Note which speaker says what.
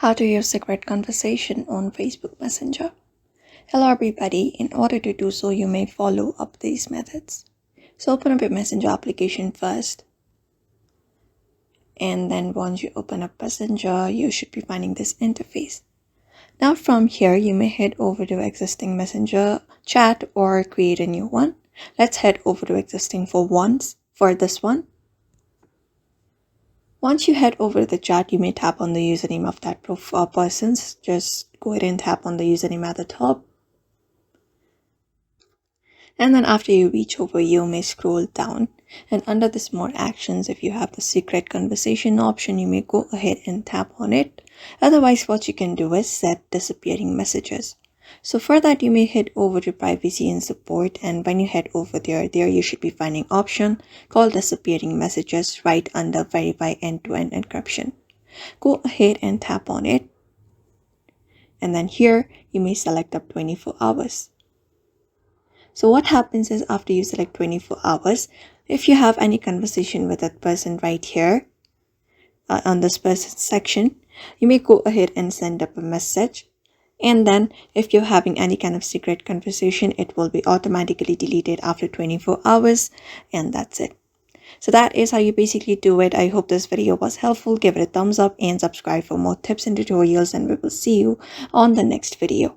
Speaker 1: How to use secret conversation on Facebook Messenger. Hello everybody, in order to do so you may follow up these methods. So open up your Messenger application first, and then once you open up Messenger you should be finding this interface. Now from here you may head over to existing Messenger chat or create a new one. Let's head over to existing for this one. Once you head over to the chat, you may tap on the username of that person's. Just go ahead and tap on the username at the top. And then after you reach over, you may scroll down. And under this more actions, if you have the secret conversation option, you may go ahead and tap on it. Otherwise, what you can do is set disappearing messages. So for that, you may head over to privacy and support, and when you head over there you should be finding option called disappearing messages right under verify end-to-end encryption. Go ahead and tap on it, and then here you may select up 24 hours. So what happens is after you select 24 hours, if you have any conversation with that person right here on this person section, you may go ahead and send up a message. And then if you're having any kind of secret conversation, it will be automatically deleted after 24 hours. And that's it. So that is how you basically do it. I hope this video was helpful. Give it a thumbs up and subscribe for more tips and tutorials. And we will see you on the next video.